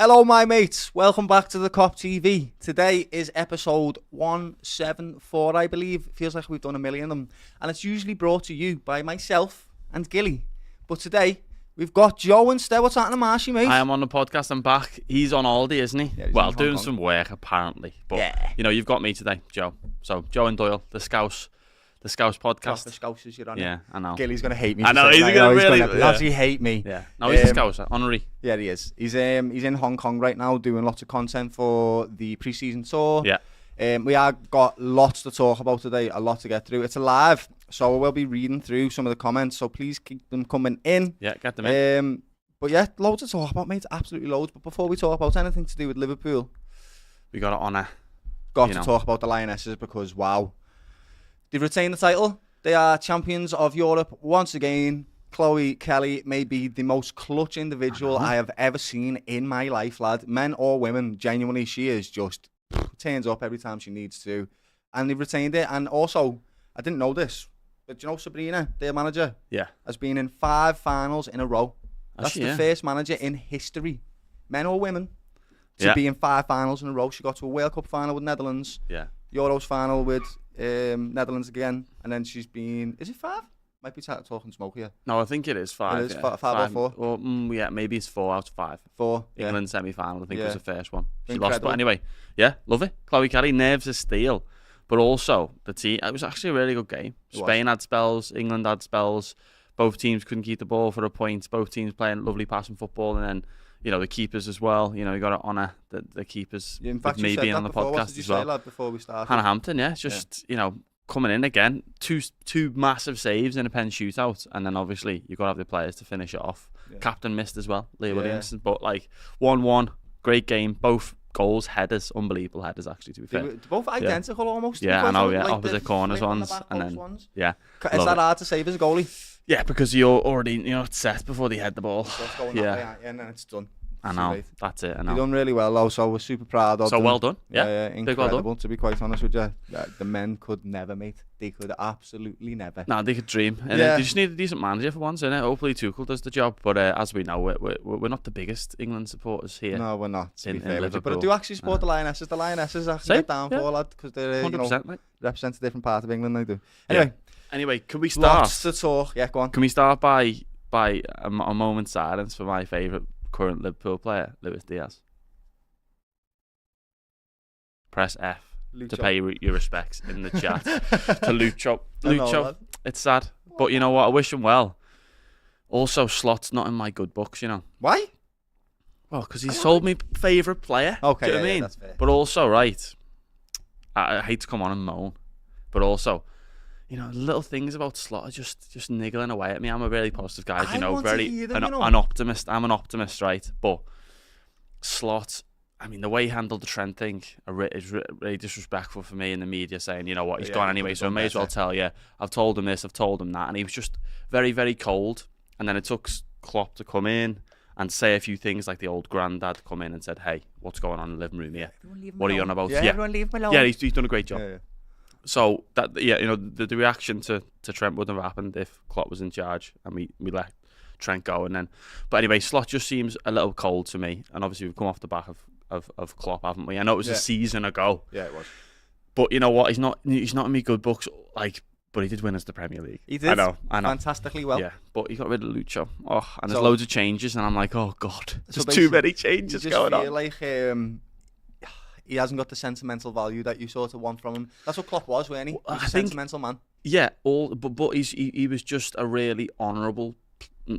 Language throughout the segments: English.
Hello, my mates. Welcome back to the Kop TV. Today is episode 174, I believe. Feels like we've done a million of them. And it's usually brought to you by myself and Gilly. But today, we've got Joe instead. What's happening, Marshy, mate? I am on the podcast. I'm back. He's on holiday, isn't he? Yeah, well, doing some work, apparently. But, you know, you've got me today, Joe. So, Joe and Doyle, the Scouse podcast. The Scousers, you're on. Yeah, I know. Gilly's going to hate me. I know, he's going to really actually hate me. Yeah. No, he's a Scouser. Honorary. Yeah, he is. He's in Hong Kong right now doing lots of content for the Preseason tour. Yeah. We have got lots to talk about today, a lot to get through. It's a live, so we'll be reading through some of the comments, so please keep them coming in. Yeah, get them in. But yeah, loads to talk about, mate. Absolutely loads. But before we talk about anything to do with Liverpool, We got to honour. got to talk about the Lionesses because, wow, they've retained the title. They are champions of Europe once again. Chloe Kelly may be the most clutch individual I have ever seen in my life, lad. Men or women, genuinely, she is just turns up every time she needs to. And they've retained it. And also, I didn't know this, but you know Sabrina, their manager, has been in 5 finals in a row. That's the first manager in history, men or women, to be in 5 finals in a row. She got to a World Cup final with Netherlands, Euros final with Netherlands again, and then she's been, is it 5? Might be talking smoke here. No, I think it is 5. It is 5 or 4? Or, yeah, maybe it's 4 out of 5. 4, England semi-final, I think was the first one. She Incredible. lost, but anyway, yeah, love it. Chloe Kelly, nerves of steel. But also, the team, it was actually a really good game. Spain had spells, England had spells. Both teams couldn't keep the ball for a point. Both teams playing lovely passing football. And then, you know, the keepers as well. You know, you got to honour the keepers. In fact, with me being on the before. podcast What did you as well. say, lad, before we started? Hannah Hampton, just, you know, coming in again. Two massive saves in a pen shootout. And then, obviously, you've got to have the players to finish it off. Yeah. Captain missed as well, Leah Williamson. But, like, 1-1, great game. Both goals, headers, unbelievable headers, actually, to be fair. They're both identical almost. Yeah, I know, like the opposite corners ones. And then, ones. yeah. Is that hard to save as a goalie? Yeah, because you're already, you know, it's set before they head the ball. And then it's done. I know, that's it. I know. They've done really well, though, so we're super proud of them. So well done. Yeah, incredible, well done. to be quite honest with you. The men could never, mate. They could absolutely never. No, they could dream. And they just need a decent manager for once, innit? Hopefully Tuchel does the job. But as we know, we're not the biggest England supporters here. No, we're not, to be fair with you. Liverpool. But I do actually support the Lionesses. The Lionesses actually get down for, lad, because they're, 100%, mate. Represent a different part of England, they do. Anyway, can we start? Lots to talk. Yeah, go on. Can we start by a moment's silence for my favourite current Liverpool player, Diaz? Press F Lucho. to pay your respects in the chat to Lucho. Lucho, it's sad, but you know what? I wish him well. Also, Slot's not in my good books, you know. Why? Well, because he sold me favourite player. Okay, do you know what I mean? That's fair. But also, right, I hate to come on and moan, but also, you know, little things about Slot are just niggling away at me. I'm a really positive guy, as you know, an optimist. I'm an optimist, right? But Slot, I mean, the way he handled the Trent thing is really disrespectful for me in the media, saying, you know what, he's gone anyway, so I may as well tell you, I've told him this, I've told him that. And he was just very, very cold. And then it took Klopp to come in and say a few things, like the old granddad come in and said, hey, what's going on in the living room here? What are you on about? Yeah, everyone leave him alone. Yeah, he's done a great job. Yeah. So that, you know, the reaction to Trent wouldn't have happened if Klopp was in charge and we let Trent go. And then, but anyway, Slot just seems a little cold to me. And obviously we've come off the back of Klopp, haven't we? I know it was a season ago. Yeah, it was. But you know what? He's not in me good books. Like, but he did win us the Premier League. He did. I know. Fantastically well. Yeah, but he got rid of Lucho. And there's loads of changes, and I'm like, oh god, there's too many changes going on. You just feel like he hasn't got the sentimental value that you sort of want from him. That's what Klopp was, weren't he? He was a sentimental man. Yeah, but he was just a really honourable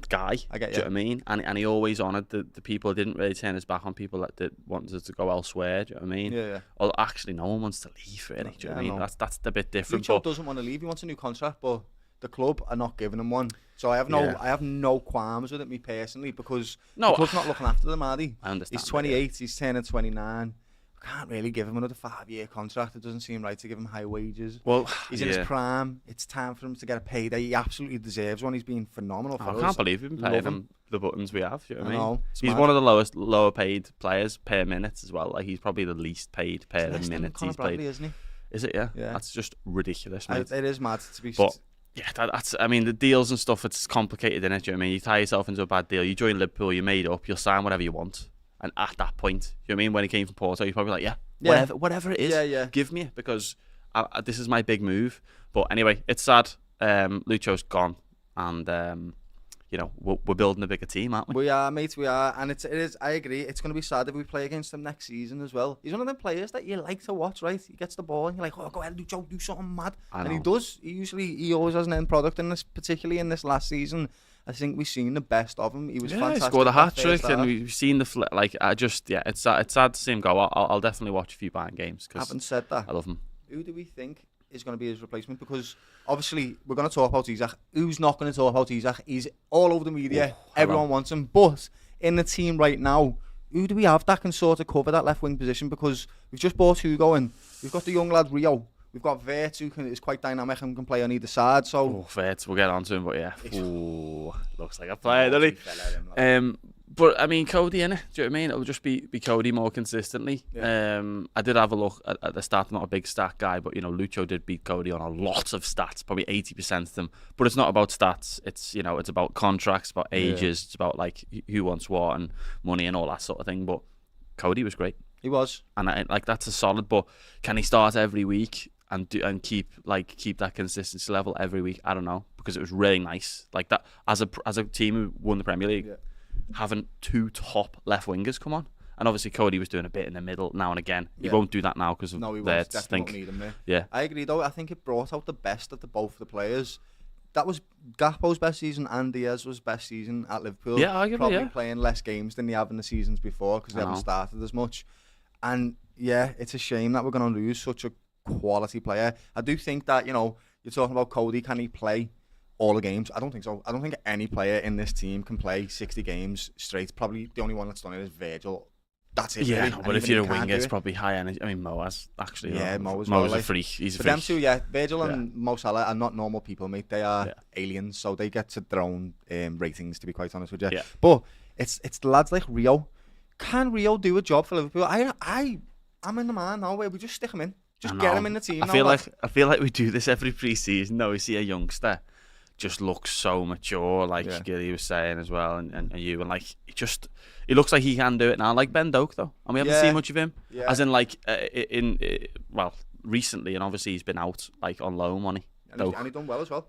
guy. I get you. Do you know what I mean? And he always honoured the people. Didn't really turn his back on people that wanted to go elsewhere. Do you know what I mean? Yeah. Well, actually, no one wants to leave, really. Do you know what I mean? That's the bit different. Lucho doesn't want to leave. He wants a new contract, but the club are not giving him one. So I have no qualms with it, me personally, because the club's not looking after them, are they? I understand. He's 28. He's turning 29. Can't really give him another 5-year contract. It doesn't seem right to give him high wages. Well, he's in his prime. It's time for him to get a payday. He absolutely deserves one. He's been phenomenal for us. I can't believe we've been paying him the buttons we have. Do you know what I mean? He's one of the lower paid players per minute as well. Like, he's probably the least paid per the minutes he's played. Isn't he? Is it? Yeah. That's just ridiculous, mate. It is mad to be. But yeah, that's. I mean, the deals and stuff. It's complicated, innit? Do you know what I mean? You tie yourself into a bad deal. You join Liverpool. You're made up. You'll sign whatever you want. And at that point, you know what I mean? When he came from Porto, he's probably like, whatever it is, give me it, because this is my big move. But anyway, it's sad. Lucho's gone, and you know, we're building a bigger team, aren't we? We are, mate, we are. And it is, I agree, it's going to be sad if we play against him next season as well. He's one of them players that you like to watch, right? He gets the ball and you're like, oh, go ahead, Lucho, do something mad. And he does. He always has an end product in this, particularly in this last season. I think we've seen the best of him. He was fantastic. He scored a hat-trick, and we've seen the it's sad to see him go. I'll definitely watch a few Bayern games. Having said that, I love him. Who do we think is going to be his replacement? Because obviously we're going to talk about Isak. Who's not going to talk about Isak? He's all over the media. Everyone wants him. But in the team right now, who do we have that can sort of cover that left wing position? Because we've just bought Hugo in. We've got the young lad Rio. We've got Wirtz, who is quite dynamic and can play on either side. So Wirtz, we'll get on to him, but yeah. Looks like a player, doesn't he? But I mean, Cody, innit? Do you know what I mean? It'll just be Cody more consistently. Yeah. I did have a look at the stat. I'm not a big stat guy, but you know, Lucho did beat Cody on a lot of stats, probably 80% of them. But it's not about stats. It's, you know, it's about contracts, about ages. It's about like who wants what and money and all that sort of thing. But Cody was great. He was, and like that's a solid. But can he start every week and keep that consistency level every week? I don't know, because it was really nice like that as a team who won the Premier League. Yeah. Having two top left wingers come on, and obviously Cody was doing a bit in the middle now and again. He won't do that now because of their stink. Need him there. Yeah, I agree though. I think it brought out the best of both the players. That was Gakpo's best season, and Diaz's best season at Liverpool. Yeah, arguably, probably playing less games than they have in the seasons before because they haven't started as much. And yeah, it's a shame that we're going to lose such a quality player. I do think that, you know, you're talking about Cody, can he play all the games? I don't think so. I don't think any player in this team can play 60 games straight. Probably the only one that's done it is Virgil. That's it. Yeah, really. No, but if you're a winger, it's probably high energy. I mean, Mo has actually. Yeah, Mo's a freak. He's a freak. Them two, yeah. Virgil and Mo Salah are not normal people, mate. They are aliens, so they get to their own ratings, to be quite honest with you. Yeah. But it's the lads like Rio. Can Rio do a job for Liverpool? I'm in the man now where we just stick him in. Just get him in the team. I feel like we do this every pre-season. Though we see a youngster just looks so mature, like Gilly was saying as well, and you, and like he looks like he can do it now, like Ben Doak though, and we haven't seen much of him, as in like recently, and obviously he's been out like on loan, money, and he done well as well.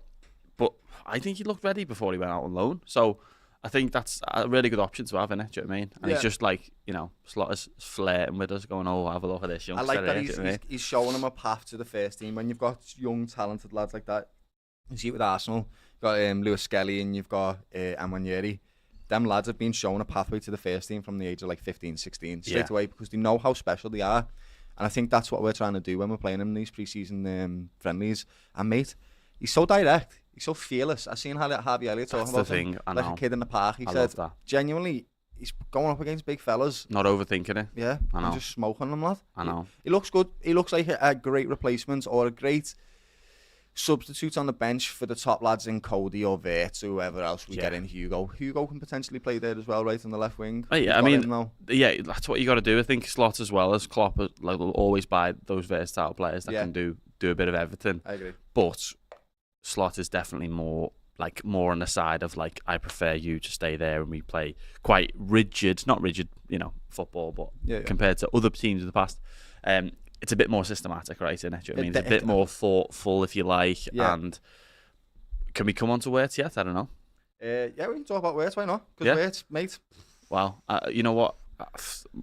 But I think he looked ready before he went out on loan, so I think that's a really good option to have, innit? Do you know what I mean? And he's just like, you know, Slotter's flirting with us, going, "Oh, have a look at this youngster." I like that he's showing him a path to the first team. When you've got young, talented lads like that, you see it with Arsenal. You've got Lewis Skelly and you've got Amwanieri. Them lads have been shown a pathway to the first team from the age of like 15, 16 straight away, because they know how special they are. And I think that's what we're trying to do when we're playing him in these pre-season friendlies. And mate, he's so direct. He's so fearless. I've seen Harvey Elliott talking about him like a kid in the park. He said, genuinely, he's going up against big fellas. Not overthinking it. Yeah, I know. And just smoking them, lad. I know. He looks good. He looks like a great replacement or a great substitute on the bench for the top lads in Cody or Wirtz or whoever else we get in. Hugo can potentially play there as well, right on the left wing. Oh, yeah, I mean, that's what you got to do. I think Slot as well as Klopp will always buy those versatile players that can do a bit of everything. I agree. But Slot is definitely more on the side of like, I prefer you to stay there and we play quite rigid, not rigid, you know, football, but compared to other teams in the past, it's a bit more systematic, right? Isn't it? Do you know what I mean? It's a bit more thoughtful, if you like. Yeah. And can we come on to Wirtz yet? I don't know. Yeah, we can talk about Wirtz. Why not? Because Wirtz, mate. Well, you know what?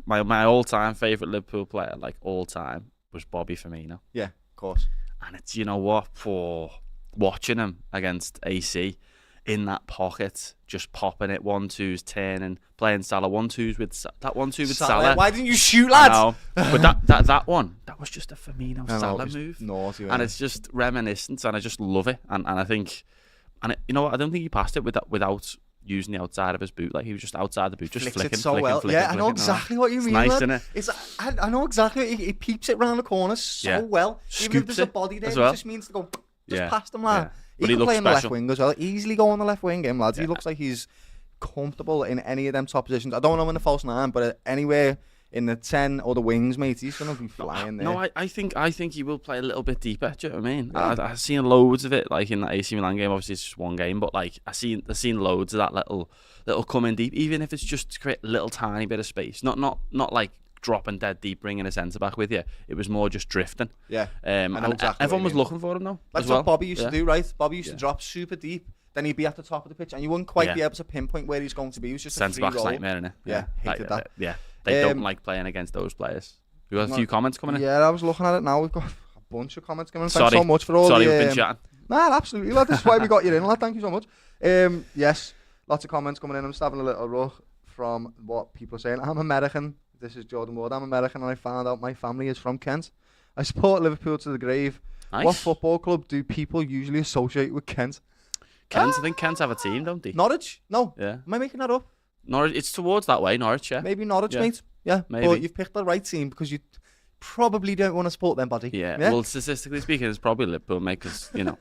My all-time favourite Liverpool player, like all time, was Bobby Firmino. Yeah, of course. And it's, you know what? For watching him against AC in that pocket, just popping it, 1-2s, turning, playing Salah, 1-2s with that 1-2 with Salah. Why didn't you shoot, lads? But that one, that was just a Firmino Salah move, naughty, and it's just reminiscent, and I just love it. And I think, you know what? I don't think he passed it without using the outside of his boot. Like, he was just outside the boot, just flicking. I know exactly what you mean. It's nice, isn't it? I know exactly. He peeps it round the corner so well. Even if there's a body there, it just means to go past him, lad. He can play on the left wing as well. Easily go on the left wing, lads. He looks like he's comfortable in any of them top positions. I don't know in the false nine, but anywhere in the 10 or the wings, mate, he's going to be flying there. No, I think he will play a little bit deeper. Do you know what I mean? Yeah. I've seen loads of it, like in the AC Milan game. Obviously, it's just one game, but like I've seen loads of that little come in deep, even if it's just to create a little tiny bit of space. Not like dropping dead deep, bringing a centre back with you. It was more just drifting. Yeah, and exactly everyone was looking for him though. That's what Bobby used to do, right? Bobby used to drop super deep. Then he'd be at the top of the pitch, and you wouldn't quite be able to pinpoint where he's going to be. It was just centre back's nightmare, innit? Yeah, hated that. Yeah, they don't like playing against those players. We've got a few comments coming in. Yeah, I was looking at it now. We've got a bunch of comments coming in. Sorry. Thanks so much for all Sorry, we've been chatting. Nah, absolutely, lad. This is why we got you in, lad. Thank you so much. Yes, lots of comments coming in. I'm just having a little look from what people are saying. I'm American. This is Jordan Ward. I'm American, and I found out my family is from Kent. I support Liverpool to the grave. Nice. What football club do people usually associate with Kent? Kent, I think Kent have a team, don't they? Norwich? No. Yeah. Am I making that up? Norwich, it's towards that way, Norwich, yeah. Maybe Norwich, mate. Yeah. Maybe. But you've picked the right team because you probably don't want to support them, buddy. Yeah. Well, statistically speaking, it's probably Liverpool, mate, because, you know,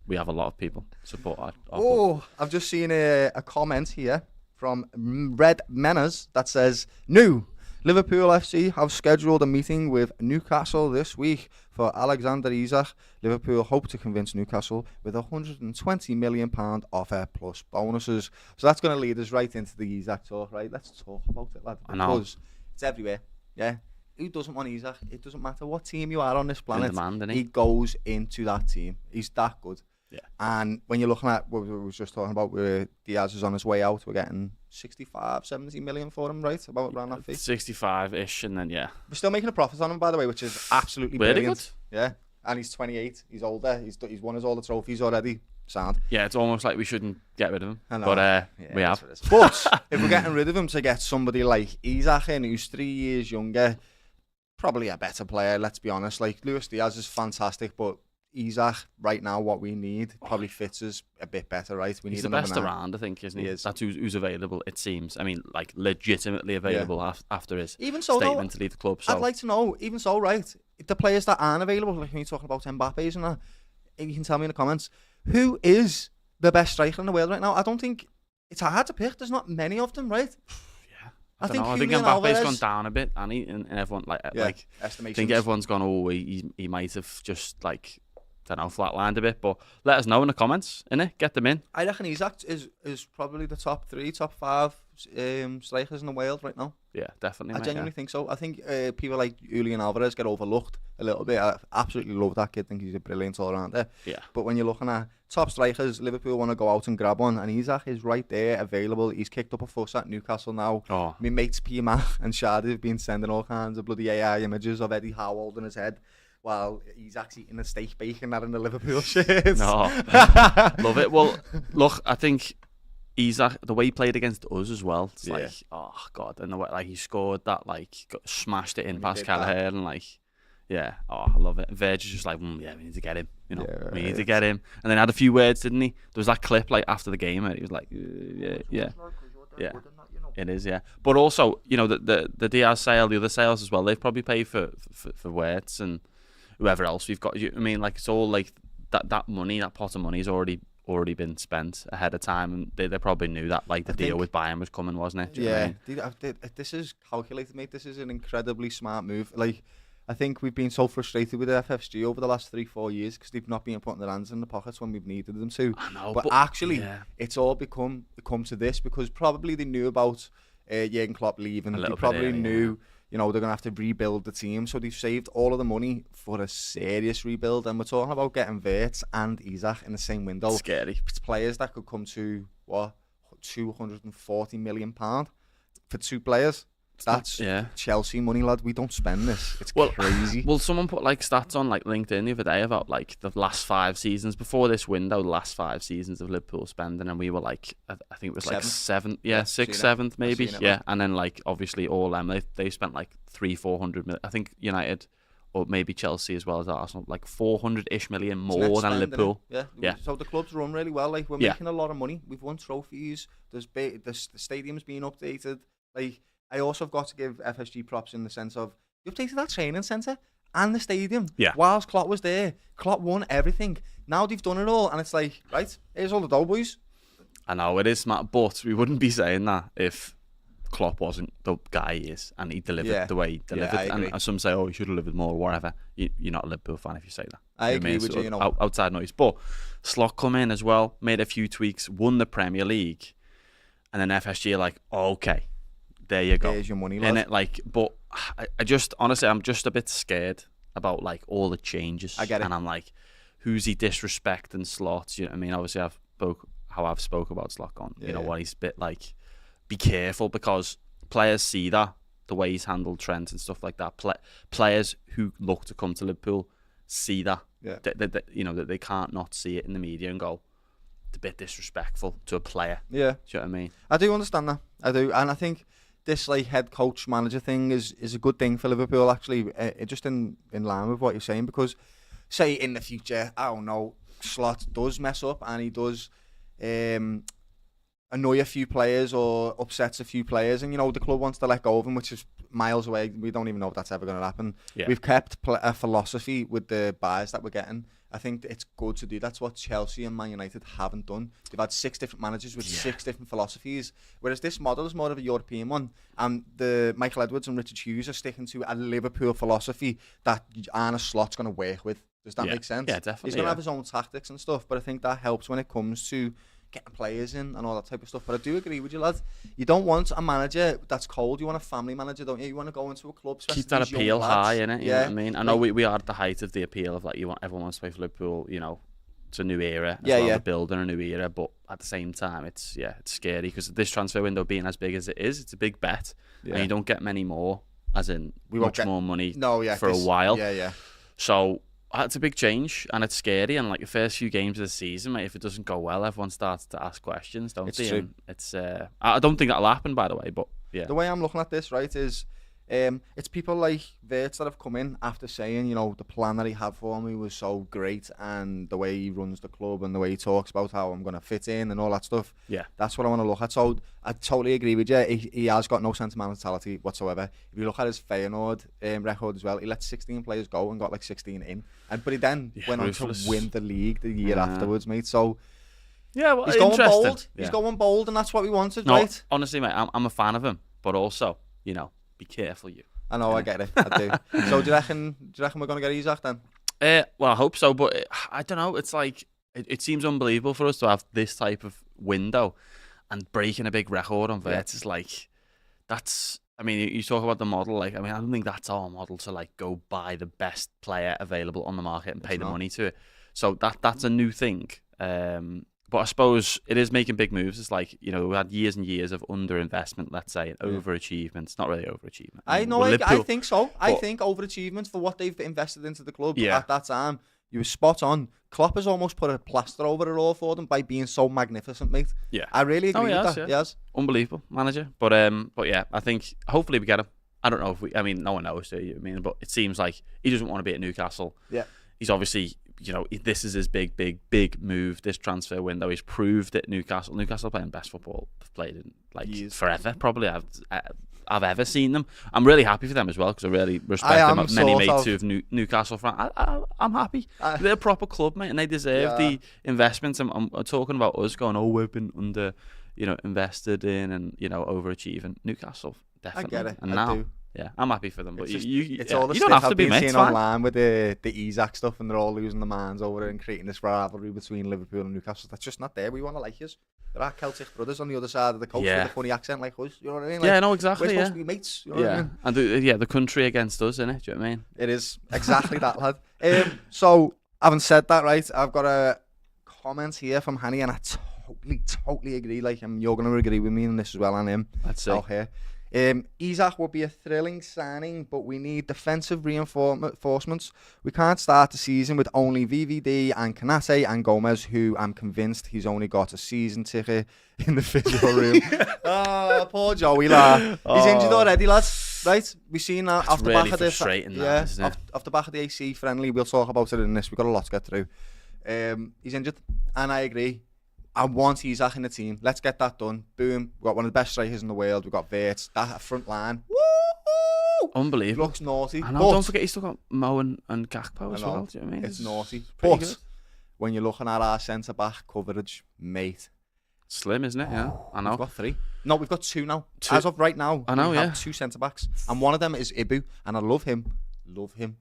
we have a lot of people support our club. I've just seen a comment here from Red Manners that says, New Liverpool FC have scheduled a meeting with Newcastle this week for Alexander Isak. Liverpool hope to convince Newcastle with £120 million offer plus bonuses. So that's going to lead us right into the Isak talk, right? Let's talk about it, lad. I know. Because it's everywhere, yeah? Who doesn't want Isak? It doesn't matter what team you are on this planet. He goes into that team. He's that good. Yeah. And when you're looking at what we were just talking about, where Diaz is on his way out, we're getting 65, 70 million for him, right? About around that fee. 65-ish, and then, yeah. We're still making a profit on him, by the way, which is absolutely brilliant. Good. Yeah. And he's 28. He's older. He's won us all the trophies already. Sound. Yeah, it's almost like we shouldn't get rid of him. But we have. But if we're getting rid of him to get somebody like Isak in, who's 3 years younger, probably a better player, let's be honest. Like, Luis Diaz is fantastic, but Isak, right now, what we need probably fits us a bit better, right? He's the best around, I think, isn't he? That's who's available, it seems. I mean, like, legitimately available after his statement to leave the club. So. I'd like to know, even so, right, the players that aren't available, like when you're talking about Mbappe's and that, if you can tell me in the comments, who is the best striker in the world right now? I don't think, it's hard to pick, there's not many of them, right? Yeah. I think Mbappe's gone down a bit, and everyone, I think everyone's gone, he might have just, like, don't know, flatlined a bit, but let us know in the comments, innit? Get them in. I reckon Isak is probably the top 5 strikers in the world right now. Yeah, definitely. I genuinely think so. I think people like Julian Alvarez get overlooked a little bit. I absolutely love that kid. I think he's a brilliant all-rounder. Yeah. But when you're looking at top strikers, Liverpool want to go out and grab one, and Isak is right there, available. He's kicked up a fuss at Newcastle now. Oh. My mates P-Mac and Shadi have been sending all kinds of bloody AI images of Eddie Howe holding his head while Isak's eating a steak bacon that in the Liverpool shirt. No, love it. Well, look, I think Isak, the way he played against us as well, it's like, oh god, and the way like he scored that, like smashed it in past Callagher, and like, yeah, I love it. Verge is just like, yeah, we need to get him, you know, we need to get him. And then had a few words, didn't he? There was that clip like after the game, and he was like, yeah. It is, yeah. But also, you know, the Diaz sale, the other sales as well, they've probably paid for Wirtz and whoever else we've got. I mean, like, it's all like that money, that pot of money has already been spent ahead of time, and they probably knew that, like, the deal with Bayern was coming, wasn't it? Yeah, this is calculated, mate. This is an incredibly smart move. Like, I think we've been so frustrated with FFG over the last 3-4 years because they've not been putting their hands in the pockets when we've needed them to. I know, but actually, it's all come to this because probably they knew about Jurgen Klopp leaving. They probably knew. You know, they're going to have to rebuild the team. So they've saved all of the money for a serious rebuild. And we're talking about getting Wirtz and Isak in the same window. Scary. It's players that could come to, £240 million for 2 players. That's Chelsea money, lad. We don't spend this. It's crazy. Well, someone put like stats on like LinkedIn the other day about like the last 5 seasons before this window, the last 5 seasons of Liverpool spending, and we were like, I think it was like 7th, 6th, 7th maybe, and then like obviously all them they spent like 300-400 million. I think United or maybe Chelsea as well as Arsenal, like 400-ish million more than Liverpool. Yeah. So the club's run really well. Like, we're making a lot of money. We've won trophies. The stadium's being updated. Like, I also have got to give FSG props in the sense of you updated that training centre and the stadium. Yeah. Whilst Klopp was there, Klopp won everything. Now they've done it all, and it's like, right, here's all the dough, boys. I know it is smart, but we wouldn't be saying that if Klopp wasn't the guy he is, and he delivered the way he delivered. And some say, oh, he should have delivered more or whatever. You're not a Liverpool fan if you say that. I agree with you, outside noise. But Slot come in as well, made a few tweaks, won the Premier League, and then FSG are like, oh, okay, there you go. There's your money, lad. But I just, honestly, I'm just a bit scared about like all the changes. I get it. And I'm like, who's he disrespecting Slot? You know what I mean? Obviously, I've spoke about Slot on, you know what, he's a bit like, be careful, because players see that, the way he's handled Trent and stuff like that. Players who look to come to Liverpool see that. Yeah. That they can't not see it in the media and go, it's a bit disrespectful to a player. Yeah. Do you know what I mean? I do understand that. I do. And I think this like head coach manager thing is a good thing for Liverpool, actually, just in line with what you're saying, because say in the future, I don't know, Slot does mess up and he does annoy a few players or upsets a few players, and the club wants to let go of him, which is miles away. We don't even know if that's ever going to happen. We've kept a philosophy with the buys that we're getting. I think it's good to do. That's what Chelsea and Man United haven't done. They've had 6 different managers with 6 different philosophies, whereas this model is more of a European one, and the Michael Edwards and Richard Hughes are sticking to a Liverpool philosophy that Arne Slot's going to work with. Does that make sense? Yeah, definitely. He's going to have his own tactics and stuff, but I think that helps when it comes to getting players in and all that type of stuff. But I do agree with you, lad. You don't want a manager that's cold. You want a family manager, don't you? You want to go into a club, keep that appeal high, innit? You know what I mean? I know we are at the height of the appeal of like everyone wants to play for Liverpool. It's a new era. They're building a new era, but at the same time, it's scary, because this transfer window being as big as it is, it's a big bet, and you don't get many more. As in, more money for a while. So. It's a big change, and it's scary. And like the first few games of the season, mate, if it doesn't go well, everyone starts to ask questions, don't they? True. And it's I don't think that'll happen, by the way. But yeah, the way I'm looking at this, right, is it's people like Wirtz that have come in after saying, the plan that he had for me was so great, and the way he runs the club and the way he talks about how I'm going to fit in and all that stuff. Yeah, that's what I want to look at. So I totally agree with you. He has got no sentimentality whatsoever. If you look at his Feyenoord record as well, he let 16 players go and got like 16 in. But he then went on to win the league the year afterwards, mate. So well, he's going bold. He's going bold, and that's what we wanted, right? Honestly, mate, I'm a fan of him, but also, be careful, you. I know, I get it. I do. So do you reckon we're going to get Isak then? Well, I hope so, but I don't know. It's like it seems unbelievable for us to have this type of window, and breaking a big record on Wirtz is like, that's. I mean, you talk about the model. Like, I mean, I don't think that's our model to like go buy the best player available on the market and pay the money to it. So that's a new thing. But I suppose it is making big moves. It's like, we had years and years of underinvestment, let's say, and overachievement. It's not really overachievement. I think so. I think overachievement for what they've invested into the club at that time. You were spot on. Klopp has almost put a plaster over it all for them by being so magnificent, mate. Yeah, I really agree with that. Yeah. He has. Unbelievable manager. But yeah, I think hopefully we get him. I don't know if we. I mean, no one knows. Do you? I mean, but it seems like he doesn't want to be at Newcastle. Yeah, he's obviously. This is his big move. This transfer window, he's proved it. Newcastle playing best football they've played in like forever. Probably I've ever seen them. I'm really happy for them as well, because I really respect them. I've many mates who have Newcastle fan. I'm happy. They're a proper club, mate, and they deserve the investments. I'm talking about us going, we've been under, invested in and overachieving. Newcastle, definitely. I get it. And I do. Yeah, I'm happy for them, but it's all the you don't have to be, mate. It's online with the Isak stuff, and they're all losing their minds over it and creating this rivalry between Liverpool and Newcastle. That's just not there. We want to like us. There are Celtic brothers on the other side of the coast with a funny accent like us. You know what I mean? Like, no, exactly. We're supposed to be mates. You know what I mean? And the country against us, innit? Do you know what I mean? It is exactly that, lad. So, having said that, right, I've got a comment here from Hanny, and I totally agree. Like, you're going to agree with me on this as well, and him. Let's see. Out here. Isak would be a thrilling signing, but we need defensive reinforcements. We can't start the season with only VVD and Kanate and Gomez, who I'm convinced he's only got a season ticket in the physical room. Poor Joey, lad. He's injured already, lads. Right? We've seen that off the back of the off the back of the AC friendly. We'll talk about it in this. We've got a lot to get through. He's injured, and I agree. I want Isak in the team. Let's get that done. Boom. We've got one of the best strikers in the world. We've got Wirtz. That front line. Woo! Unbelievable. Looks naughty. I know. Don't forget he's still got Mo and Gakpo as well. Do you know what I mean? It's naughty. But good. When you're looking at our centre-back coverage, mate. Slim, isn't it? Yeah. I know. We've got 3. No, we've got 2 now. As of right now, I know, we have 2 centre-backs. And one of them is Ibu, and I love him.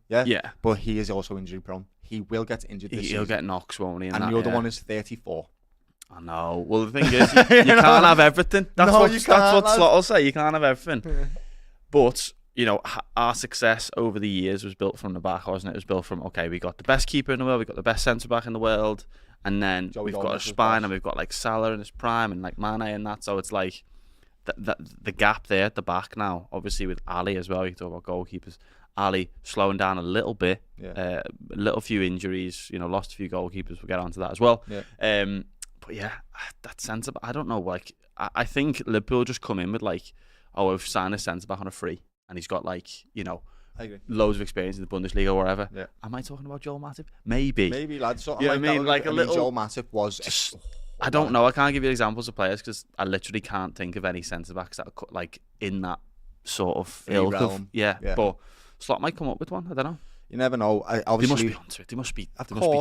Yeah. Yeah. But he is also injury prone. He will get injured this season. He'll get knocks, won't he? And the other one is 34. I know. Well, the thing is, you can't have everything. That's what Slot will say. You can't have everything. Yeah. But, you know, our success over the years was built from the back, wasn't it? It was built from, okay, we got the best keeper in the world, we got the best centre-back in the world, and then we've got a spine, and we've got, like, Salah in his prime, and, like, Mane and that. So it's like the gap there at the back now, obviously with Ali as well, you talk about goalkeepers. Ali slowing down a little bit, a little few injuries, you know, lost a few goalkeepers. We'll get onto that as well. Yeah. But yeah, that centre back, I don't know. Like, I think Liverpool just come in with like, oh, we've signed a centre back on a free, and he's got like, you know, I agree. Loads of experience in the Bundesliga or whatever. Yeah. Am I talking about Joel Matip? Maybe, lads. Something yeah, like I mean, that. like a little. Joel Matip was. Just, I don't know. I can't give you examples of players because I literally can't think of any centre backs that are like in that sort of ilk of, yeah. But Slot might come up with one. I don't know. You never know. Obviously, they must be onto it. They must be.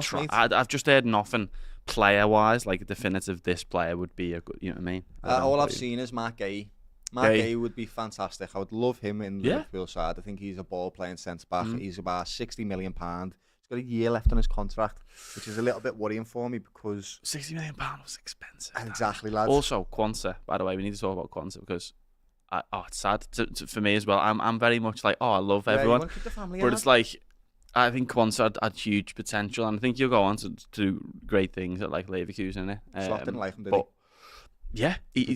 Trying. I've just heard nothing player-wise. Like a definitive, this player would be a good. You know what I mean? All I've seen is Mark Gay. Mark Gay would be fantastic. I would love him in the Liverpool side. I think he's a ball-playing centre-back. He's about £60 million. He's got a year left on his contract, which is a little bit worrying for me because £60 million was expensive. Exactly, lads. Also, Quansah. By the way, we need to talk about Quansah because it's sad for me as well. I'm very much like, I love everyone, but it's like I think Quansah had huge potential, and I think you'll go on to do great things at like Leverkusen. Slot didn't like him, did he? Yeah, he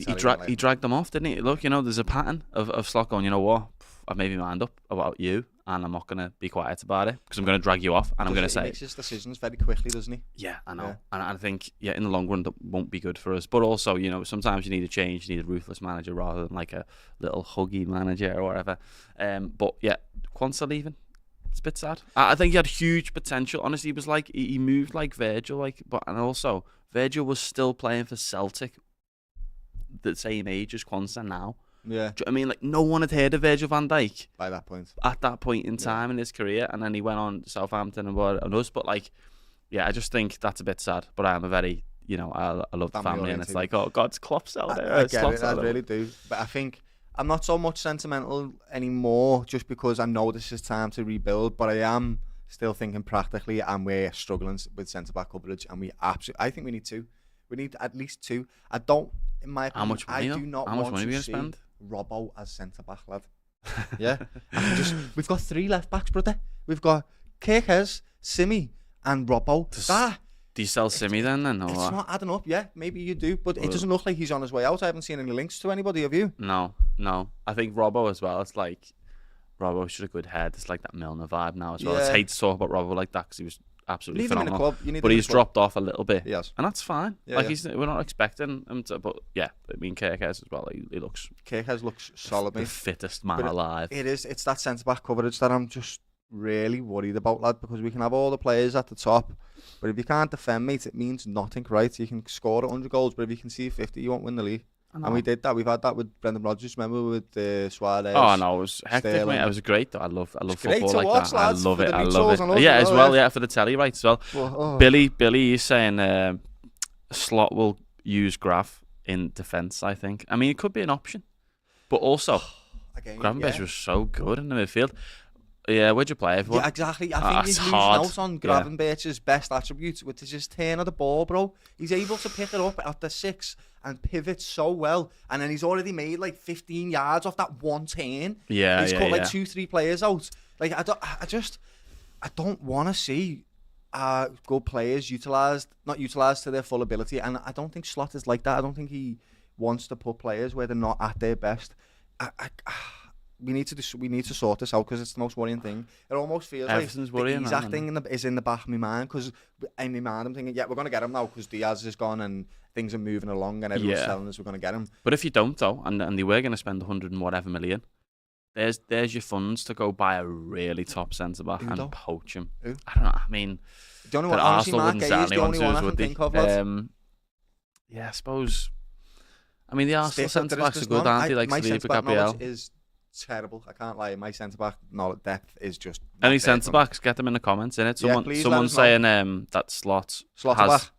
dragged them off, didn't he? Look, you know, there's a pattern of Slot going, you know what, I've made my mind up about you, and I'm not going to be quiet about it because I'm going to drag you off, and I'm going to say... He makes his decisions very quickly, doesn't he? Yeah, I know. Yeah. And I think, in the long run, that won't be good for us. But also, you know, sometimes you need a change. You need a ruthless manager rather than like a little huggy manager or whatever. But yeah, Quansah leaving. It's a bit sad. I think he had huge potential. Honestly, he was like, he moved like Virgil, and also Virgil was still playing for Celtic the same age as Quansah now. Yeah. Do you know what I mean? Like, no one had heard of Virgil van Dijk by that point. At that point in time in his career, and then he went on Southampton and us. But like, yeah, I just think that's a bit sad. But I am a very, you know, I love the family, and it's like, oh God, it's Klopp's out there. I get it, I really do. But I think I'm not so much sentimental anymore, just because I know this is time to rebuild. But I am still thinking practically, and we're struggling with centre back coverage, and I think we need 2. We need at least 2. I don't. In my opinion, how much money? I do not how much want money are we to gonna spend? Robbo as centre back, lad. Yeah, we've got 3 left backs, brother. We've got Kirkes, Simi, and Robbo. Do you sell Simi then? Or it's not adding up. Yeah, maybe you do, but it doesn't look like he's on his way out. I haven't seen any links to anybody. Have you? No. I think Robbo as well. It's like Robbo's just a good head. It's like that Milner vibe now as well. I hate to talk about Robbo like that because he was absolutely Leave phenomenal. him in a club. You need but he's dropped off a little bit. He has. And that's fine. Yeah, like we're not expecting him to, but yeah, I mean Kirkes as well. He looks. Kirkes looks solid, the fittest man alive. It's that centre back coverage that I'm just really worried about, lad, because we can have all the players at the top, but if you can't defend, mate, it means nothing, right? You can score 100 goals, but if you can see 50, you won't win the league. And we did that. We've had that with Brendan Rodgers. Remember with Suarez? Oh no, it was hectic, Sterling. Mate. It was great. Though. I love football like watch, that. Lads, I love it. Yeah, as well. Yeah, for the telly rights as well. Oh. Billy is saying Slot will use Graf in defence. I think. I mean, it could be an option, but also Gravenberch was so good in the midfield. Yeah, where'd you play? Yeah, exactly. I think he's losing out on Gravenberch's best attributes, which is his turn of the ball, bro. He's able to pick it up at the 6 and pivot so well, and then he's already made like 15 yards off that one turn. Yeah, he's cut like 2-3 players out. Like I don't want to see good players not utilised to their full ability, and I don't think Slot is like that. I don't think he wants to put players where they're not at their best. We need to sort this out because it's the most worrying thing. It almost feels like he's acting is in the back of my mind, because in my mind I'm thinking, yeah, we're going to get him now because Diaz is gone and things are moving along and everyone's telling us we're going to get him. But if you don't though, and they were going to spend 100 and whatever million, there's your funds to go buy a really top centre back and poach him. Who? I don't know. I mean, the only one, honestly, Mark Gay is the only one I can think of. Yeah, I suppose. I mean, the Arsenal centre backs are good, aren't they? Like Saliba, Gabriel is terrible. I can't lie. My centre back depth is just. Any centre backs, get them in the comments. In it, someone's saying that Slot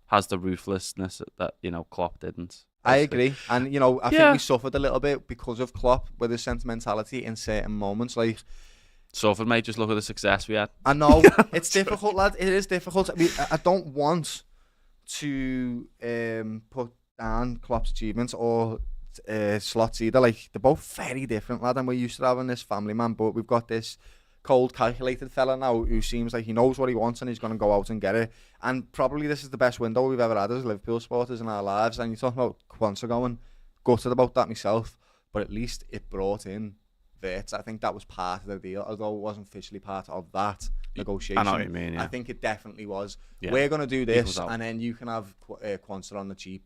has the ruthlessness that Klopp didn't. I agree. And, you know, I think we suffered a little bit because of Klopp with his sentimentality in certain moments. Like, suffered, mate. Just look at the success we had. I know. It's difficult, lad. It is difficult. I don't want to put down Klopp's achievements or Slot's either. Like, they're both very different, lad. And we're used to having this family man, but we've got this cold, calculated fella now who seems like he knows what he wants and he's going to go out and get it. And probably this is the best window we've ever had as Liverpool supporters in our lives. And you're talking about Quants ago, and gutted about that myself, but at least it brought in Wirtz. I think that was part of the deal, although it wasn't officially part of that negotiation. I know what you mean, yeah. I think it definitely was. Yeah. We're going to do this, and then you can have Quants on the cheap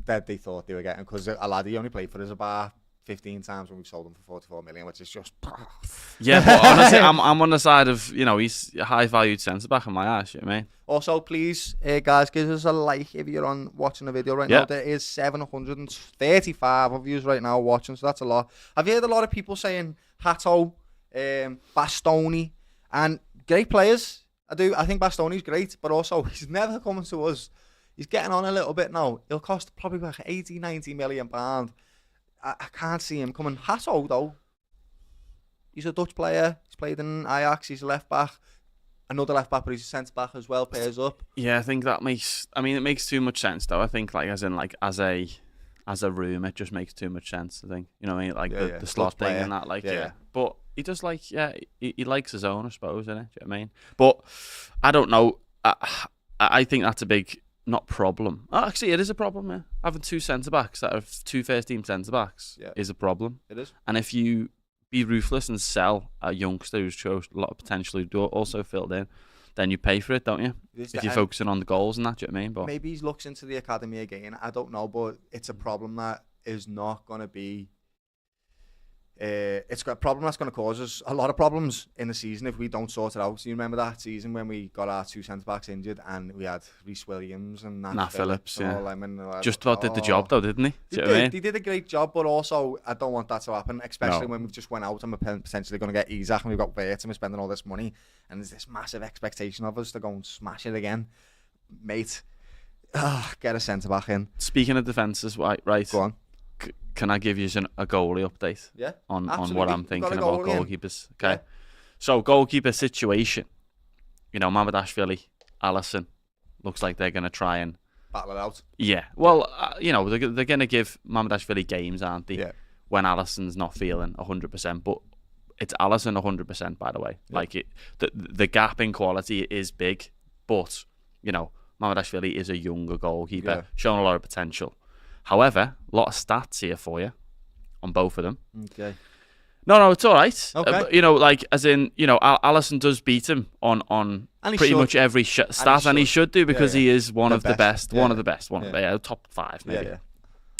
that they thought they were getting, because a lad he only played for us about 15 times when we've sold him for 44 million, which is just... Yeah, but honestly, I'm on the side of, you know, he's a high-valued centre-back in my eyes, you know what I mean? Also, please, guys, give us a like if you're watching the video right now. There is 735 of you right now watching, so that's a lot. I've heard a lot of people saying Hato, Bastoni, and great players. I think Bastoni's great, but also he's never coming to us. He's getting on a little bit now. He'll cost probably like 80, 90 million pounds. I can't see him coming. Hato, though, he's a Dutch player. He's played in Ajax. He's a left back. Another left back, but he's a centre back as well. Pairs up. Yeah, I think that makes. I mean, it makes too much sense, though. I think, like, as a room, it just makes too much sense. I think, you know what I mean, like the slot thing and that, like, But he does like, he likes his own, I suppose, innit? Do you know what I mean? But I don't know. I think that's a big. Not problem. Oh, actually, it is a problem, yeah. Having two centre-backs that are two first-team centre-backs is a problem. It is. And if you be ruthless and sell a youngster who's shows a lot of potential, who also filled in, then you pay for it, don't you? If you're focusing on the goals and that, do you know what I mean? But maybe he looks into the academy again. I don't know, but it's a problem that is not going to be... it's got a problem that's going to cause us a lot of problems in the season if we don't sort it out. So you remember that season when we got our two centre-backs injured and we had Reece Williams and Nat Phillips and all them, and just about did the job though, didn't he? He did a great job, but also I don't want that to happen, especially when we've just went out and we're potentially going to get Isak and we've got Wirtz and we're spending all this money and there's this massive expectation of us to go and smash it again. Mate, get a centre-back in. Speaking of defences, right. Go on. Can I give you a goalie update? Yeah, on what I'm thinking about goalkeepers? Okay, yeah. So goalkeeper situation. You know, Mamardashvili, Alisson, looks like they're going to try and battle it out. Yeah, well, you know, they're going to give Mamardashvili games, aren't they? Yeah. When Alisson's not feeling 100%, but it's Alisson 100%, by the way. Yeah. Like the gap in quality is big, but you know, Mamardashvili is a younger goalkeeper, showing a lot of potential. However, a lot of stats here for you on both of them. Okay. No, it's all right. Okay. You know, like, as in, you know, Alisson does beat him on pretty much every stat, and he should do, because he is one of the best, one of the top 5 maybe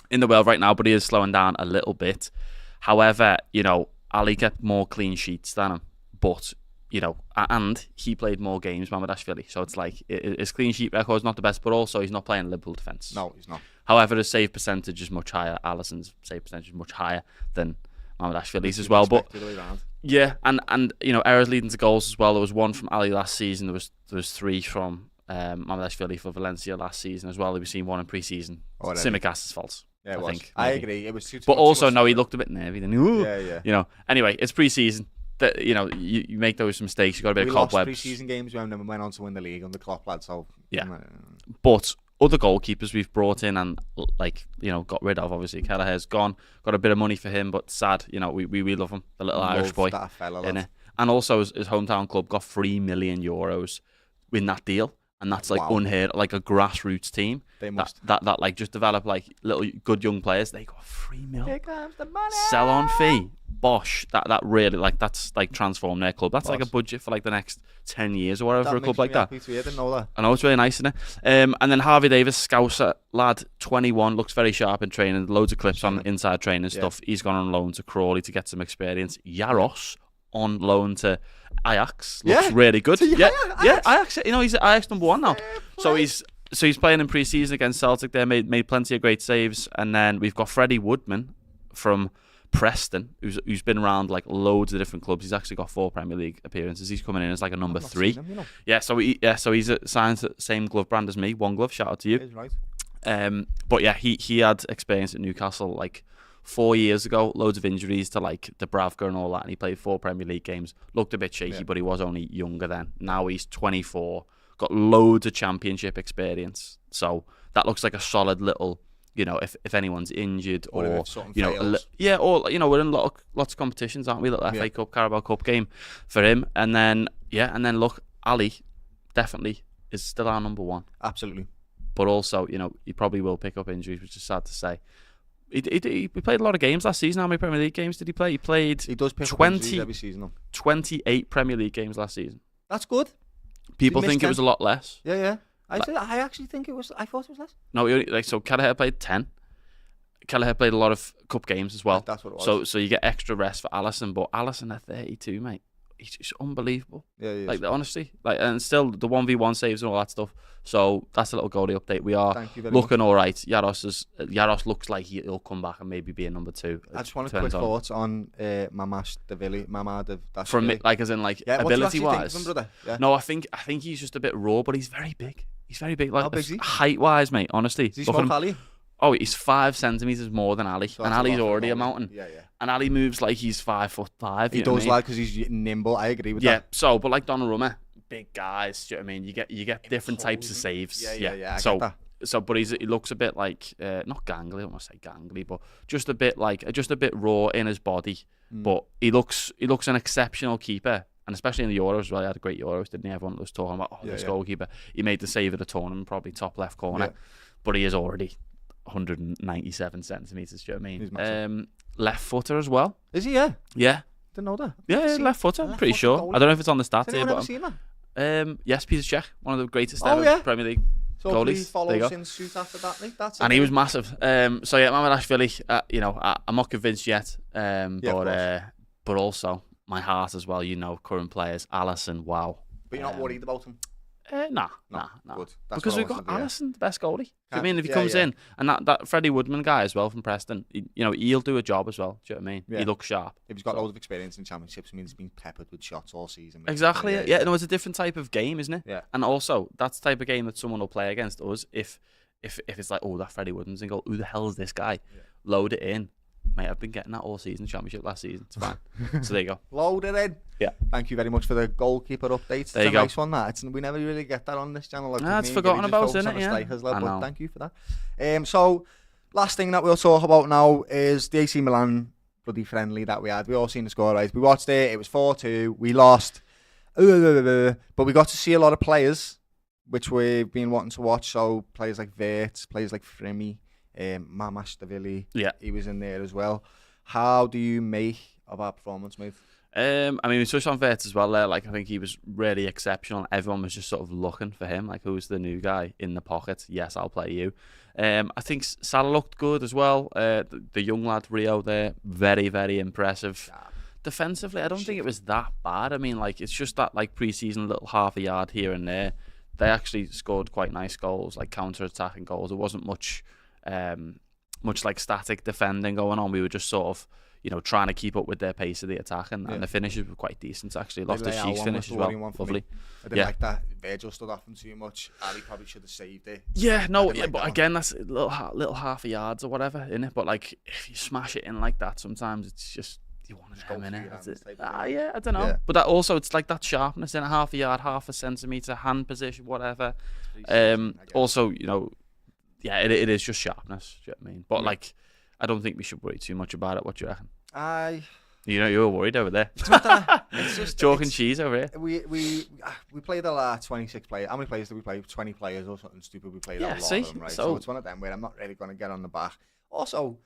in the world right now, but he is slowing down a little bit. However, you know, Ali kept more clean sheets than him, but, you know, and he played more games, Mamardashvili, so it's like, his clean sheet record's not the best, but also he's not playing Liverpool defence. No, he's not. However, his save percentage is much higher. Alisson's save percentage is much higher than Mamardashvili's as well. But yeah, and you know, errors leading to goals as well. There was one from Ali last season. There was 3 from Mamardashvili for Valencia last season as well. We've seen one in pre-season. Simicast's fault. Yeah, I think. Maybe. I agree. It was too. But also, no, he looked a bit nervy. Then, yeah. You know. Anyway, it's pre-season. That, you know, you make those mistakes. You got a bit of cobwebs. We lost pre-season games when we went on to win the league under Klopp, lad. So yeah, but other goalkeepers we've brought in and, like, you know, got rid of, obviously Kelleher's gone, got a bit of money for him, but sad, you know, we love him, the little Irish boy, that fella, innit? And also his hometown club got €3 million in that deal, and that's like unheard, like a grassroots team. They must that like just develop like little good young players. They got $3 million. Here comes the money. Sell on fee. Bosh, that really, like, that's like transformed their club. That's like a budget for like the next 10 years or whatever for a club like that. I didn't know that. I know, it's really nice, isn't it? And then Harvey Davis, Scouser lad, 21, looks very sharp in training. Loads of clips on inside training stuff. He's gone on loan to Crawley to get some experience. Yaros on loan to Ajax, looks really good. Ajax. You know, he's Ajax #1 now. So he's playing in pre-season against Celtic. There made plenty of great saves. And then we've got Freddie Woodman from Preston, who's been around like loads of different clubs. He's actually got 4 Premier League appearances. He's coming in as like a number 3. Him, you know. Yeah, so he's signed the same glove brand as me. One Glove, shout out to you. Right. But yeah, he had experience at Newcastle like 4 years ago, loads of injuries to like Dubravka and all that, and he played 4 Premier League games. Looked a bit shaky, but he was only younger then. Now he's 24, got loads of championship experience. So that looks like a solid little, you know, if anyone's injured or you know, or you know, we're in lots of competitions, aren't we? Little FA Cup, Carabao Cup game for him, and then look, Ali definitely is still our number 1. Absolutely. But also, you know, he probably will pick up injuries, which is sad to say. He played a lot of games last season. How many Premier League games did he play? He does pick 20 every season. 28 Premier League games last season. That's good. People think it was a lot less. Yeah. I actually think it was. I thought it was less. No, so Kelleher played 10. Kelleher played a lot of cup games as well. That's what it was. So you get extra rest for Alisson, but Alisson at 32, mate. He's just unbelievable. Yeah. Like, honestly, like, and still the 1v1 saves and all that stuff. So that's a little goalie update. We are looking all right. Jaros looks like he'll come back and maybe be a number 2. I just want a quick thoughts on Mamardashvili. From like, as in like, ability wise. Think of him, brother? No, I think he's just a bit raw, but he's very big. He's very big. Like, how big is he? Height wise, mate. Honestly, is he small, Ali? Oh, he's 5 centimeters more than Ali, so and Ali's already a mountain. Yeah. And Ali moves like he's 5'5". He does, like, because he's nimble. I agree with that. Yeah. So, but like Donnarumma, big guys. Do you know what I mean? You get different types of saves. Yeah. But he looks a bit like not gangly. I don't want to say gangly, but just a bit raw in his body. But he looks an exceptional keeper. And especially in the Euros as well, he had a great Euros, didn't he? Everyone was talking about, this goalkeeper. He made the save of the tournament, probably top left corner. But he is already 197 centimetres, do you know what I mean? Left footer as well. Is he, yeah? Yeah. Didn't know that. Yeah, left footer, I'm pretty sure. Goalie. I don't know if it's on the stats here, but... Seen that? Yes, Peter Cech, one of the greatest ever Premier League goalies. He follows in suit after that, like, that's and he was massive. So yeah, Mamardashvili, you know, I'm not convinced yet, but also my heart as well, you know, current players, Alisson, wow. But you're not worried about him? Nah. Good. Because we've got Alisson, the best goalie. I mean, if he comes in, and that Freddie Woodman guy as well from Preston, you know, he'll do a job as well. Do you know what I mean? Yeah. He looks sharp. If he's got loads of experience in championships, it means he's been peppered with shots all season. Exactly. Yeah. No, it's a different type of game, isn't it? Yeah. And also, that's the type of game that someone will play against us if it's like, oh, that Freddie Woodman's and go, who the hell is this guy? Yeah. Load it in. Mate, I've been getting that all season, championship last season. It's fine. So there you go. Load it in. Yeah. Thank you very much for the goalkeeper updates. There you go. Nice one, that. We never really get that on this channel. Like, it's forgotten about, isn't it? Yeah. But thank you for that. So, last thing that we'll talk about now is the AC Milan bloody friendly that we had. We all seen the score, right? We watched it. It was 4-2. We lost. But we got to see a lot of players, which we've been wanting to watch. So, players like Wirtz, players like Fremy. Mamardashvili, he was in there as well. How do you make of our performance, mate? I mean, we touched on Wirtz as well there. Like, I think he was really exceptional. Everyone was just sort of looking for him. Like, who's the new guy in the pocket? Yes, I'll play you. I think Salah looked good as well. The young lad Rio there, very, very impressive. Yeah. Defensively, I don't think it was that bad. I mean, like, it's just that like pre-season little half a yard here and there. They actually scored quite nice goals, like counter-attacking goals. It wasn't much like static defending going on. We were just sort of, you know, trying to keep up with their pace of the attack, and the finishes were quite decent actually. Loftus-Cheek's finish as well, lovely. I didn't like that. Virgil stood off him too much. Ali probably should have saved it. Yeah, no, but again, that's a little half a yards or whatever, isn't it? But like, if you smash it in like that, sometimes it's just you want to go in it. Yeah, I don't know. Yeah. But that also, it's like that sharpness in a half a yard, half a centimetre, hand position, whatever. Also, you know. Yeah, it is just sharpness. Do you know what I mean? But like, I don't think we should worry too much about it. What do you reckon? You know, you're worried over there. It's just chalk and cheese over here. We played a lot. 26 players. How many players did we play? 20 players or something stupid. We played a lot of them, right? So it's one of them where I'm not really going to get on the back. Also,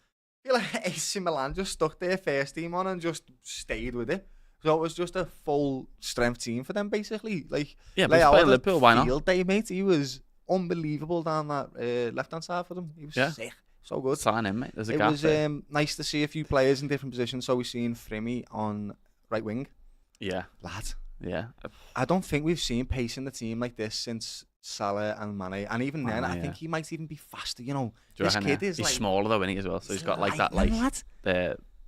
I feel like AC Milan just stuck their first team on and just stayed with it. So it was just a full strength team for them, basically. Like, yeah, but playing Liverpool, why not? Field day, mate. He was unbelievable down that left-hand side for them. He was sick. So good. Sign him, mate. There's a gap. It was nice to see a few players in different positions. So we've seen Fremy on right wing. Yeah. Lad. Yeah. I don't think we've seen pace in the team like this since Salah and Mane. And even then, I think he might even be faster, you know. This kid is he's smaller though, isn't he, as well? So he's got like that, like,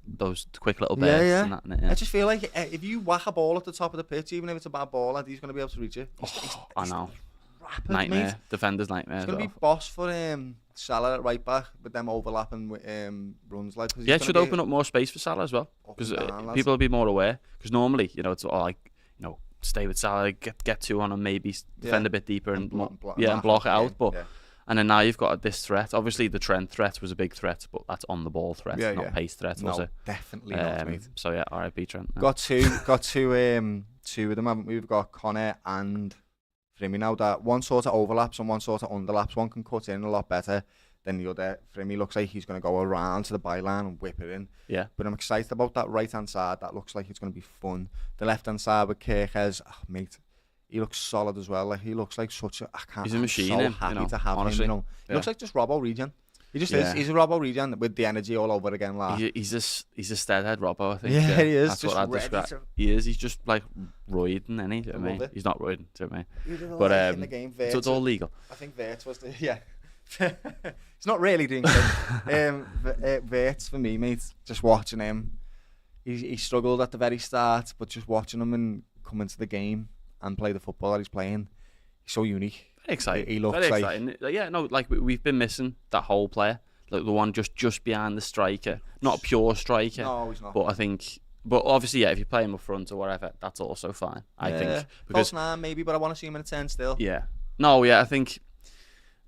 those quick little bursts and that in it, I just feel like if you whack a ball at the top of the pitch, even if it's a bad ball, he's going to be able to reach it. I know. rapid, nightmare. mate. Defender's nightmare. It's going to be boss for Salah at right back with them overlapping with runs like. Yeah, it should open up more space for Salah as well, because people will be more aware. Because normally, you know, it's all like, you know, stay with Salah, get two on him, maybe defend a bit deeper and block it out. But and then now you've got this threat. Obviously, the Trent threat was a big threat, but that's on the ball threat, not pace threat, was it? Definitely not, mate. So yeah, R.I.P. Trent. Got two of them, haven't we? We've got Connor and Frimmy now. That one sort of overlaps and one sort of underlaps. One can cut in a lot better than the other. Frimmy looks like he's going to go around to the byline and whip it in. Yeah. But I'm excited about that right-hand side. That looks like it's going to be fun. The left-hand side with Kirkes, mate, he looks solid as well. Like, he looks like such a... He's a machine. I'm so happy to have honestly, him, you know. He looks like just Robbo Regen. He just is. He's a Robbo Regen with the energy all over again. Like. He's a steadhead Robbo, I think. Yeah, he is. That's just what I'd describe. He is. He's just like roiding, isn't he? Do you know what I mean? He's not roiding, do you know what I mean? But in the game, Wirtz, so it's all legal. I think Wirtz was the... Yeah. He's not really doing good. Wirtz, for me, mate, just watching him, he struggled at the very start, but just watching him and come into the game and play the football that he's playing, he's so unique. Very exciting. He looks very like... exciting. Yeah, no, like we've been missing that whole player, like the one just behind the striker, not a pure striker. No, he's not. But I think... But obviously, yeah, if you play him up front or whatever, that's also fine, I think. Because maybe, but I want to see him in a 10 still. Yeah. No, yeah, I think...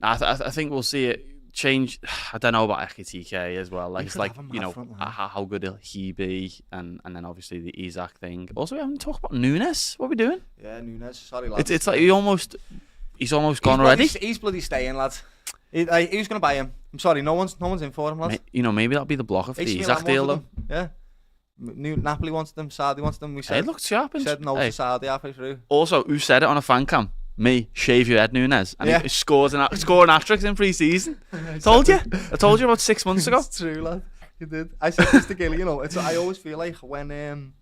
I think we'll see it change. I don't know about TK as well. Like, it's like, you know, how good will he be, and then obviously the Isak thing. Also, we haven't talked about Nunes. What are we doing? Yeah, Nunes. Sorry, lads. It's like he's almost gone already. He's bloody staying, lads. Who's going to buy him? I'm sorry, no one's in for him, lads. You know, maybe that'll be the blocker for the Isak deal, though. Yeah. Napoli wants them. Saudi wants them. We said. It looked sharp. Said no to Saudi halfway through. Also, who said it on a fan cam? Me, shave your head, Nunes, and he scored an hat-trick in pre-season. I told you about 6 months ago. It's true, lad. You did. I said this to Gilly, you know. I always feel like when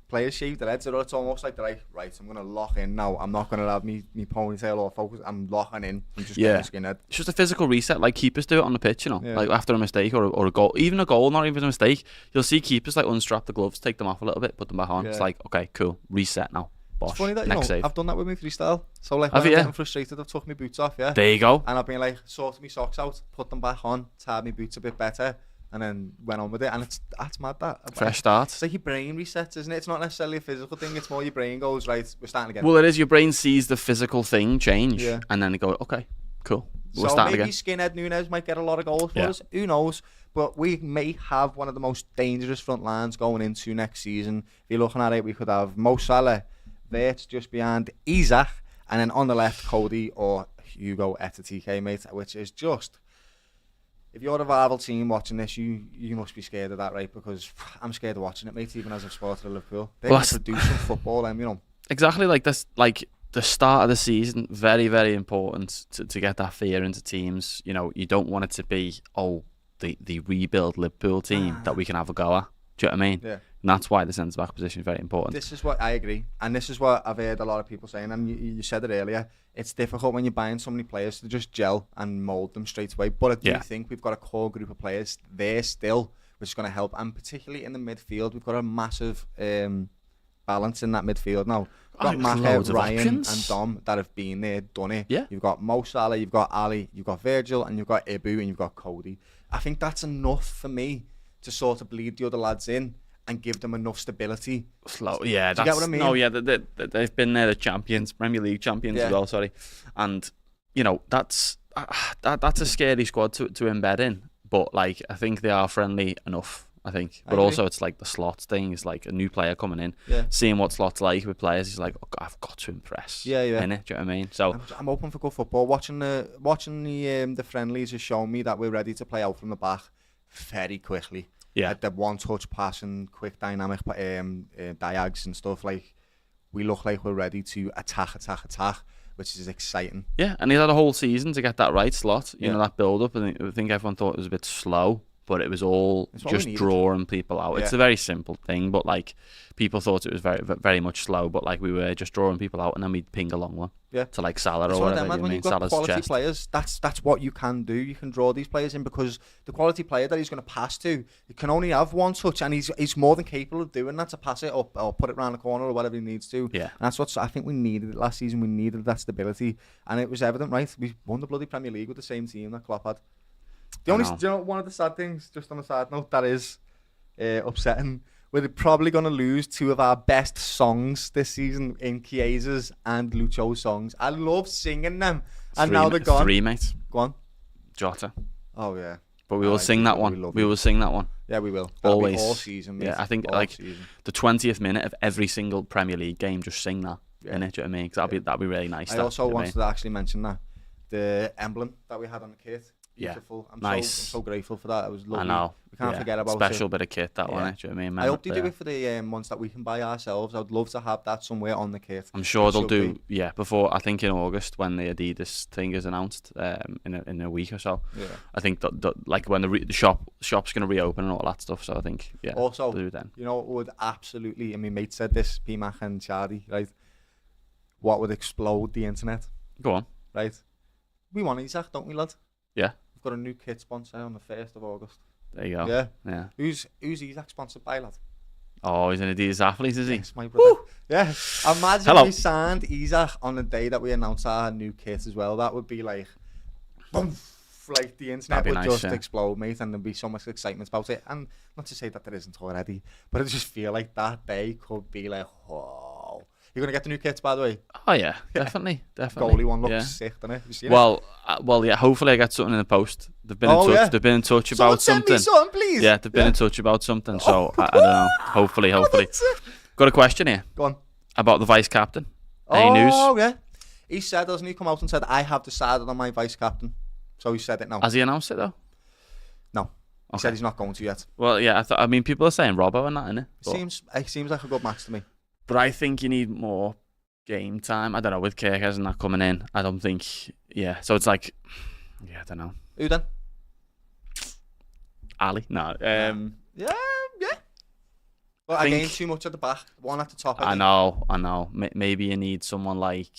players shave their heads, it's almost like they're like, right, I'm gonna lock in now. I'm not gonna have me ponytail or focus. I'm locking in. I'm just getting the skinhead. It's just a physical reset, like keepers do it on the pitch, you know. Like after a mistake or a goal, even a goal, not even a mistake. You'll see keepers like unstrap the gloves, take them off a little bit, put them back on. It's like, okay, cool, reset now. It's funny that, you know, I've done that with my freestyle. So like when I'm getting frustrated, I've took my boots off, There you go. And I've been like, sorted my socks out, put them back on, tied my boots a bit better, and then went on with it. And that's mad, that. Fresh start. It's like your brain resets, isn't it? It's not necessarily a physical thing, it's more your brain goes, right, we're starting again. Well, it is, your brain sees the physical thing change, and then they go, okay, cool, we're starting again. So maybe Skinhead Nunes might get a lot of goals for us, who knows? But we may have one of the most dangerous front lines going into next season. If you're looking at it, we could have Mo Salah, Wirtz just behind Isak, and then on the left, Cody or Hugo TK, mate, which is just... If you're a rival team watching this, you must be scared of that, right? Because I'm scared of watching it, mate, even as I've supported Liverpool. They can produce some football, you know. Exactly, like this, like the start of the season, very, very important to get that fear into teams. You know, you don't want it to be, the rebuild Liverpool team that we can have a go at. Do you know what I mean? Yeah. And that's why the centre-back position is very important. This is what I agree. And this is what I've heard a lot of people saying. And you said it earlier. It's difficult when you're buying so many players to just gel and mould them straight away. But I do think we've got a core group of players there still, which is going to help. And particularly in the midfield, we've got a massive balance in that midfield now. We've got Maher, Ryan and Dom that have been there, done it. Yeah. You've got Mo Salah, you've got Ali, you've got Virgil, and you've got Ibu, and you've got Cody. I think that's enough for me to sort of bleed the other lads in and give them enough stability. Slow, yeah. Do you get what I mean? No, yeah, they've been there, the champions, Premier League champions as well. Sorry, and you know that's a scary squad to embed in. But like, I think they are friendly enough. I think, but also it's like the slots thing. It's like a new player coming in, seeing what slots like with players. He's like, I've got to impress. Yeah. Innit? Do you know what I mean? So I'm open for good football. Watching the friendlies has shown me that we're ready to play out from the back very quickly. Yeah, the one-touch passing, quick dynamic diags and stuff. Like, we look like we're ready to attack, which is exciting. Yeah, and he's had a whole season to get that right slot. You know, that build-up. And I think everyone thought it was a bit slow. but it was all just drawing people out. It's a very simple thing, but like people thought it was very, very much slow. But like we were just drawing people out, and then we'd ping a long one to like Salah or whatever. When you've got quality players, that's what you can do. You can draw these players in because the quality player that he's going to pass to, he can only have one touch, and he's more than capable of doing that, to pass it up or put it around the corner or whatever he needs to. Yeah, and that's what I think we needed last season. We needed that stability, and it was evident. Right, we won the bloody Premier League with the same team that Klopp had. One of the sad things, just on a side note, that is upsetting. We're probably going to lose two of our best songs this season in Chiesa's and Lucho's songs. I love singing them, and now they're gone. 3, mate. Go on. Jota. Oh yeah. But we will sing that one. We will sing that one. Yeah, we will. Always. All season, mate. Yeah, I think like the 20th minute of every single Premier League game, just sing that. Yeah. In it, do you know what I mean? Because that'd be really nice. I also wanted to actually mention that the emblem that we had on the kit. Beautiful. Yeah, nice. I'm so grateful for that. It was lovely. I know. We can't forget about special bit of kit, that one. Do you know what I mean? I hope they do it for the ones that we can buy ourselves. I'd love to have that somewhere on the kit. I'm sure they'll do. Yeah, before I think in August when the Adidas thing is announced in a week or so. Yeah. I think that like when the shop's going to reopen and all that stuff. So I think Also, they'll do then. You know, it would absolutely. I mean, mate said this, PMAC and Charlie, right? What would explode the internet? Go on. Right. We want Isak, don't we, lad? Yeah. We've got a new kit sponsor on the 1st of August. There you go. Yeah. Yeah. Who's Isak sponsored by, lad? Oh, he's an Adidas athlete, is he? Yes, my brother. Woo! Yeah. Imagine we signed Isak on the day that we announced our new kit as well. That would be like, boom, like the internet would just explode, mate, and there'd be so much excitement about it. And not to say that there isn't already, but I just feel like that day could be like, whoa. You're going to get the new kits, by the way? Oh, yeah. Definitely. Goalie one looks sick, doesn't it? Have you seen it? Well, yeah. Hopefully I get something in the post. They've been in touch. Yeah. They've been in touch about something. Send me something, please. Yeah, they've been in touch about something. So, I don't know. Hopefully. Got a question here. Go on. About the vice captain. Any news? Oh, yeah. He said, doesn't he, come out and said, I have decided on my vice captain. So he said it now. Has he announced it, though? No. He said he's not going to yet. Well, yeah. I mean, people are saying Robbo and that, innit? It seems like a good match to me. But I think you need more game time. I don't know, with Kirkes and that coming in, I don't think, so it's like, I don't know. Who then? Ali? No. Yeah. Well, again, too much at the back, one at the top. I know. Maybe you need someone like,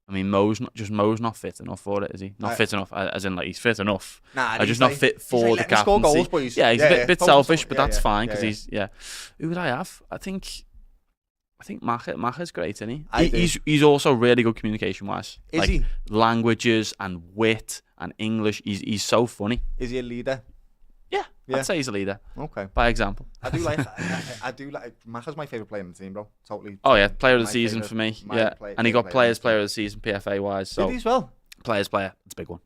I mean, Mo's not fit enough for it, is he? Not fit enough, as in like he's fit enough. Nah, just not fit for the captaincy. He's a bit selfish, but that's fine because he's. Who would I have? I think Macha's great, isn't he? He's also really good communication wise. Is he? Languages and wit and English. He's so funny. Is he a leader? Yeah. I'd say he's a leader. Okay. By example. I do like Macha's my favourite player in the team, bro. Totally. Oh yeah, player of the season for me. Yeah. And he got player of the season PFA wise. So did he as well? Players player. It's a big one.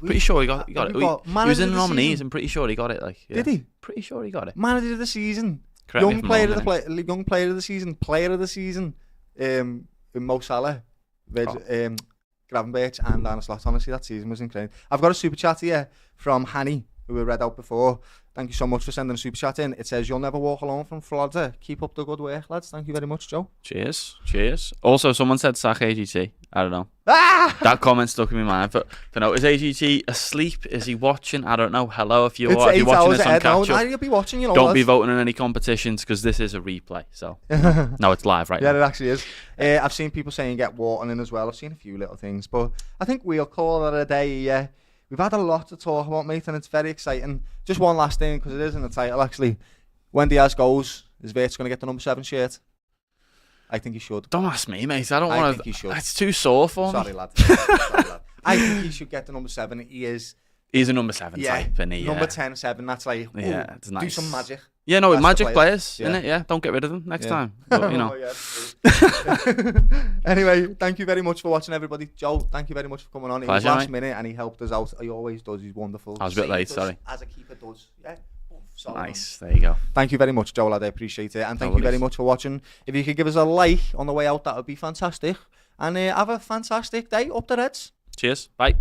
Pretty sure he got it. He was in the nominees. I'm pretty sure he got it. Did he? Pretty sure he got it. Manager of the season. Young player of the season, player of the season, Mo Salah, Gravenberch and Arne Slot. Honestly, that season was incredible. I've got a super chat here from Hanny, who we read out before. Thank you so much for sending a super chat in. It says, "You'll never walk alone from Florida. Keep up the good work, lads." Thank you very much, Joe. Cheers. Also, someone said sack AGT. I don't know. That comment stuck in my mind. But I don't know, is AGT asleep? Is he watching? I don't know. Hello, if you're watching this on catch-up, you'll be watching. Don't be voting in any competitions because this is a replay. So no, it's live right now. Yeah, it actually is. I've seen people saying get Wharton in as well. I've seen a few little things, but I think we'll call it a day. We've had a lot to talk about, mate, and it's very exciting. Just one last thing, because it is in the title, actually. When Diaz goes, is Wirtz going to get the number 7 shirt? I think he should. Don't ask me, mate. I don't want to. I think he should. It's too sore for me. Sorry, lad. I think he should get the number 7. He's a number 7 type, isn't he? Number 10, 7. That's like, it's nice. Do some magic. Yeah, no, with magic players, innit? Yeah, don't get rid of them next time. But, Anyway, thank you very much for watching, everybody. Joe, thank you very much for coming on. Pleasure, it was last minute and he helped us out. He always does. He's wonderful. I was a bit late, sorry. As a keeper does. Yeah. Nice. There you go. Thank you very much, Joe, lad. I appreciate it. And thank you very much for watching. If you could give us a like on the way out, that would be fantastic. And have a fantastic day. Up the Reds. Cheers. Bye.